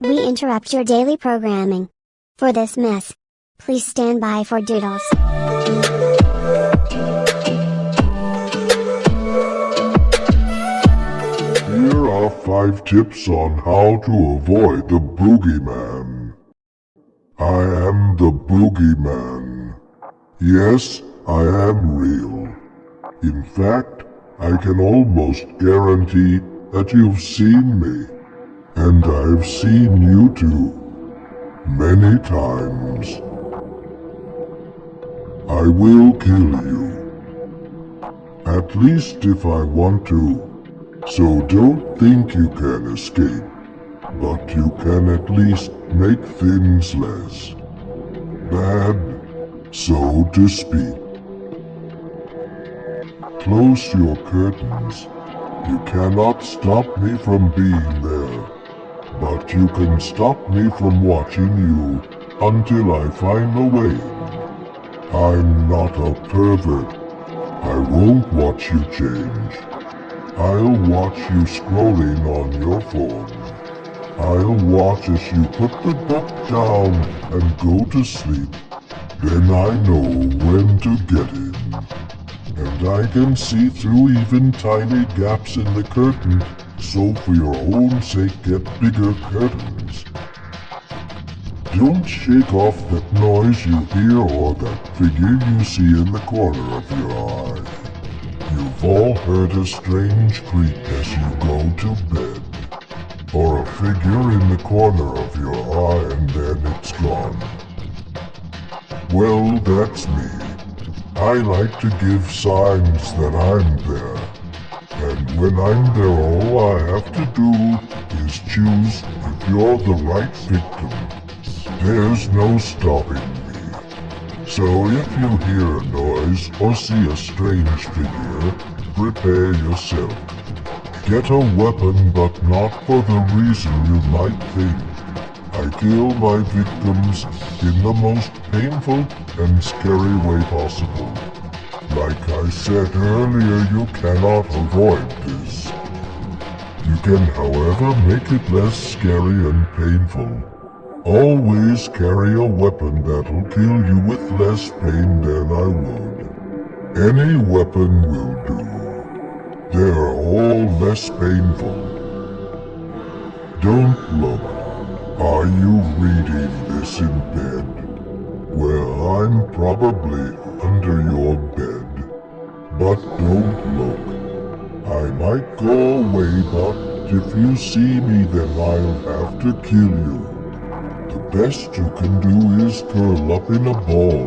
We interrupt your daily programming. For this mess, please stand by for Doodles. Here are 5 tips on how to avoid the boogeyman. I am the boogeyman. Yes, I am real. In fact, I can almost guarantee that you've seen me. And I've seen you too. Many times. I will kill you. At least if I want to. So don't think you can escape. But you can at least make things less bad, so to speak. Close your curtains. You cannot stop me from being there. But you can stop me from watching you until I find a way. I'm not a pervert. I won't watch you change. I'll watch you scrolling on your phone. I'll watch as you put the book down and go to sleep. Then I know when to get in. And I can see through even tiny gaps in the curtain. So for your own sake, get bigger curtains. Don't shake off that noise you hear or that figure you see in the corner of your eye. You've all heard a strange creak as you go to bed. Or a figure in the corner of your eye and then it's gone. Well, that's me. I like to give signs that I'm there. And when I'm there, all I have to do is choose if you're the right victim. There's no stopping me. So if you hear a noise or see a strange figure, prepare yourself. Get a weapon, but not for the reason you might think. I kill my victims in the most painful and scary way possible. Like I said earlier, you cannot avoid this. You can, however, make it less scary and painful. Always carry a weapon that'll kill you with less pain than I would. Any weapon will do. They're all less painful. Don't look. Are you reading this in bed? Well, I'm probably under your bed. But don't look. I might go away, but if you see me, then I'll have to kill you. The best you can do is curl up in a ball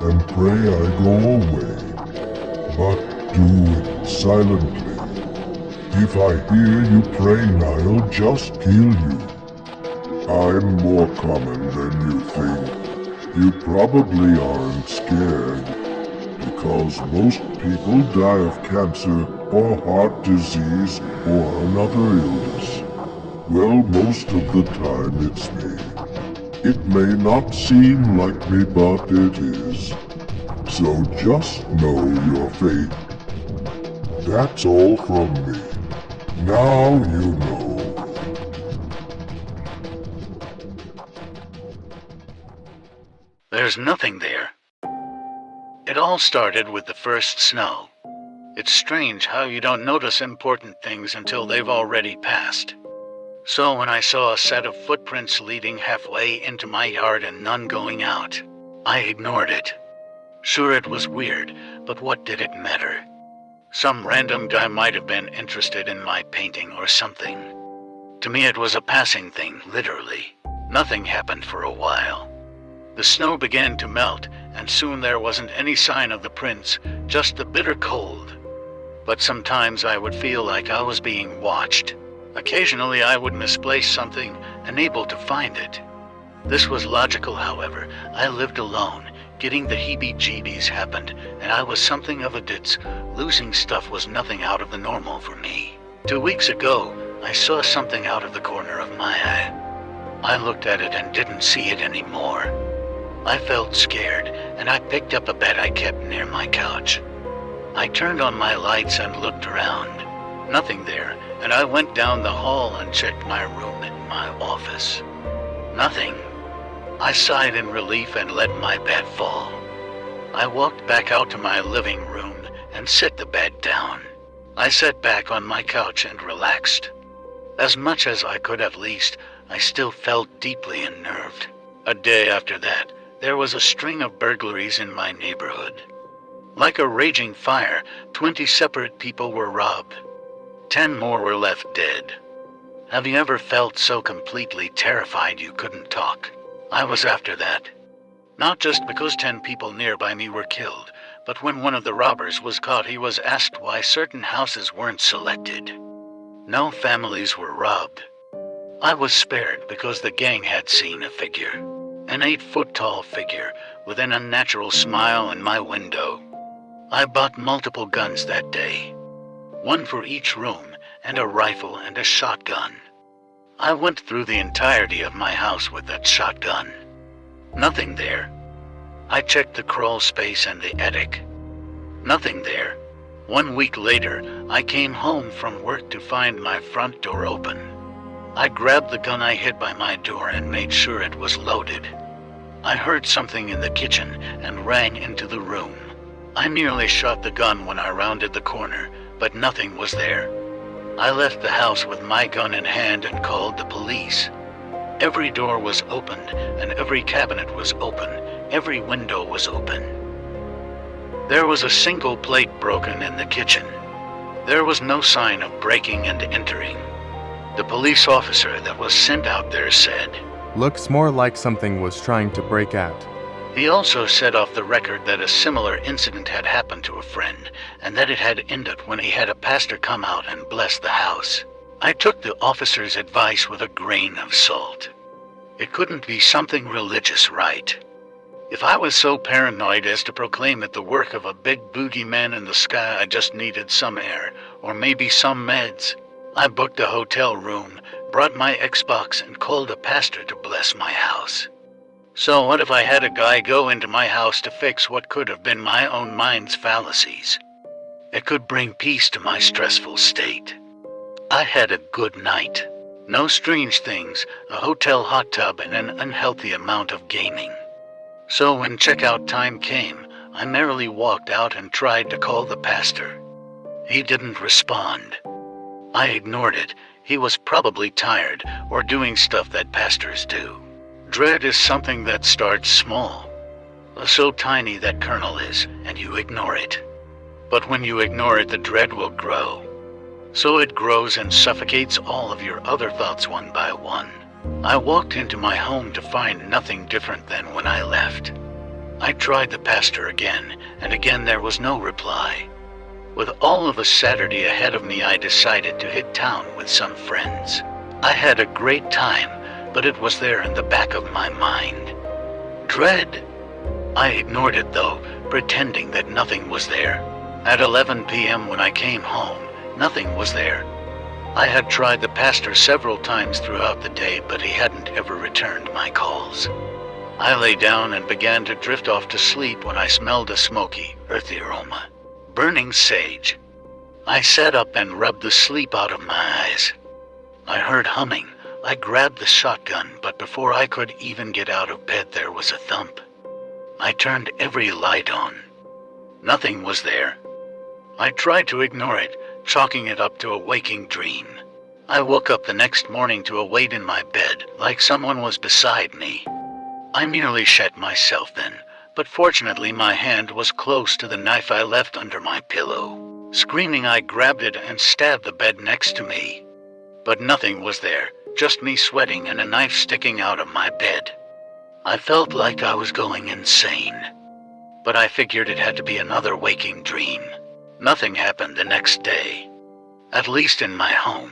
and pray I go away. But do it silently. If I hear you praying, I'll just kill you. I'm more common than you think. You probably aren't scared, because most people die of cancer or heart disease or another illness. Well, most of the time it's me. It may not seem like me, but it is. So just know your fate. That's all from me. Now you know. There's nothing there. It all started with the first snow. It's strange how you don't notice important things until they've already passed. So when I saw a set of footprints leading halfway into my yard and none going out, I ignored it. Sure, it was weird, but what did it matter? Some random guy might have been interested in my painting or something. To me it was a passing thing, literally. Nothing happened for a while. The snow began to melt, and soon there wasn't any sign of the prints, just the bitter cold. But sometimes I would feel like I was being watched. Occasionally I would misplace something, unable to find it. This was logical, however. I lived alone. Getting the heebie-jeebies happened, and I was something of a ditz. Losing stuff was nothing out of the normal for me. 2 weeks ago, I saw something out of the corner of my eye. I looked at it and didn't see it anymore. I felt scared, and I picked up a bed I kept near my couch. I turned on my lights and looked around. Nothing there, and I went down the hall and checked my room and my office. Nothing. I sighed in relief and let my bed fall. I walked back out to my living room and set the bed down. I sat back on my couch and relaxed. As much as I could at least, I still felt deeply unnerved. A day after that, there was a string of burglaries in my neighborhood. Like a raging fire, 20 separate people were robbed. 10 more were left dead. Have you ever felt so completely terrified you couldn't talk? I was after that. Not just because 10 people nearby me were killed, but when one of the robbers was caught, he was asked why certain houses weren't selected. No families were robbed. I was spared because the gang had seen a figure. An 8-foot-tall figure with an unnatural smile in my window. I bought multiple guns that day. One for each room, and a rifle and a shotgun. I went through the entirety of my house with that shotgun. Nothing there. I checked the crawl space and the attic. Nothing there. 1 week later, I came home from work to find my front door open. I grabbed the gun I hid by my door and made sure it was loaded. I heard something in the kitchen and ran into the room. I nearly shot the gun when I rounded the corner, but nothing was there. I left the house with my gun in hand and called the police. Every door was opened, and every cabinet was open. Every window was open. There was a single plate broken in the kitchen. There was no sign of breaking and entering. The police officer that was sent out there said, "Looks more like something was trying to break out." He also said off the record that a similar incident had happened to a friend, and that it had ended when he had a pastor come out and bless the house. I took the officer's advice with a grain of salt. It couldn't be something religious, right? If I was so paranoid as to proclaim it the work of a big boogeyman in the sky, I just needed some air, or maybe some meds. I booked a hotel room, brought my Xbox, and called a pastor to bless my house. So what if I had a guy go into my house to fix what could have been my own mind's fallacies? It could bring peace to my stressful state. I had a good night. No strange things, a hotel hot tub, and an unhealthy amount of gaming. So when checkout time came, I merrily walked out and tried to call the pastor. He didn't respond. I ignored it. He was probably tired or doing stuff that pastors do. Dread is something that starts small, so tiny that kernel is, and you ignore it. But when you ignore it, the dread will grow. So it grows and suffocates all of your other thoughts one by one. I walked into my home to find nothing different than when I left. I tried the pastor again, and again there was no reply. With all of a Saturday ahead of me, I decided to hit town with some friends. I had a great time, but it was there in the back of my mind. Dread. I ignored it though, pretending that nothing was there. At 11 p.m. when I came home, nothing was there. I had tried the pastor several times throughout the day, but he hadn't ever returned my calls. I lay down and began to drift off to sleep when I smelled a smoky, earthy aroma. Burning sage. I sat up and rubbed the sleep out of my eyes. I heard humming. I grabbed the shotgun, but before I could even get out of bed, there was a thump. I turned every light on. Nothing was there. I tried to ignore it, chalking it up to a waking dream. I woke up the next morning to a weight in my bed, like someone was beside me. I nearly shat myself then, but fortunately my hand was close to the knife I left under my pillow. Screaming, I grabbed it and stabbed the bed next to me. But nothing was there, just me sweating and a knife sticking out of my bed. I felt like I was going insane, but I figured it had to be another waking dream. Nothing happened the next day, at least in my home.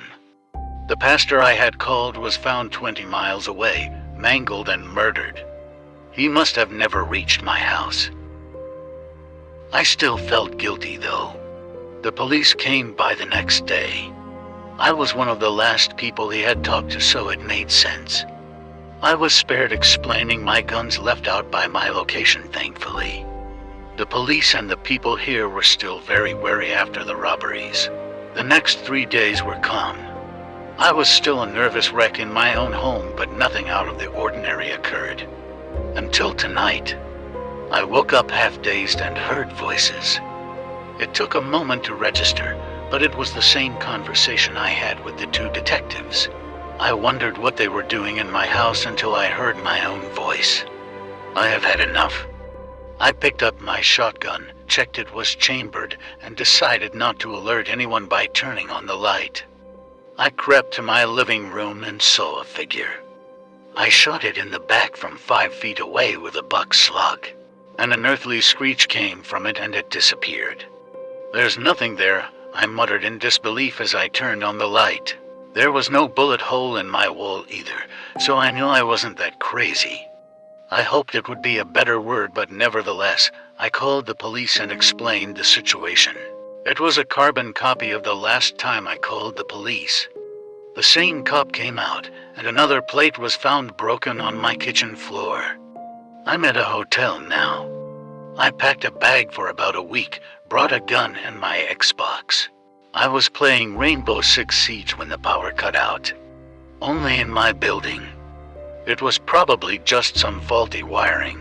The pastor I had called was found 20 miles away, mangled and murdered. He must have never reached my house. I still felt guilty though. The police came by the next day. I was one of the last people he had talked to, so it made sense. I was spared explaining my guns left out by my location, thankfully. The police and the people here were still very wary after the robberies. The next 3 days were calm. I was still a nervous wreck in my own home, but nothing out of the ordinary occurred. Until tonight. I woke up half-dazed and heard voices. It took a moment to register, but it was the same conversation I had with the 2 detectives. I wondered what they were doing in my house until I heard my own voice. I have had enough. I picked up my shotgun, checked it was chambered, and decided not to alert anyone by turning on the light. I crept to my living room and saw a figure. I shot it in the back from 5 feet away with a buck slug. An unearthly screech came from it and it disappeared. "There's nothing there," I muttered in disbelief as I turned on the light. There was no bullet hole in my wall either, so I knew I wasn't that crazy. I hoped it would be a better word, but nevertheless, I called the police and explained the situation. It was a carbon copy of the last time I called the police. The same cop came out, and another plate was found broken on my kitchen floor. I'm at a hotel now. I packed a bag for about a week, brought a gun and my Xbox. I was playing Rainbow Six Siege when the power cut out. Only in my building. It was probably just some faulty wiring.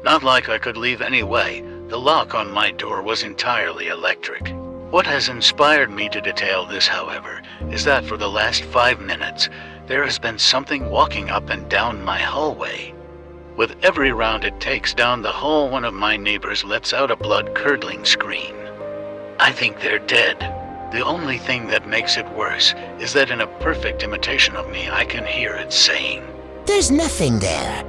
Not like I could leave anyway. The lock on my door was entirely electric. What has inspired me to detail this, however, is that for the last 5 minutes, there has been something walking up and down my hallway. With every round it takes down the hall, one of my neighbors lets out a blood-curdling scream. I think they're dead. The only thing that makes it worse is that in a perfect imitation of me, I can hear it saying, "There's nothing there.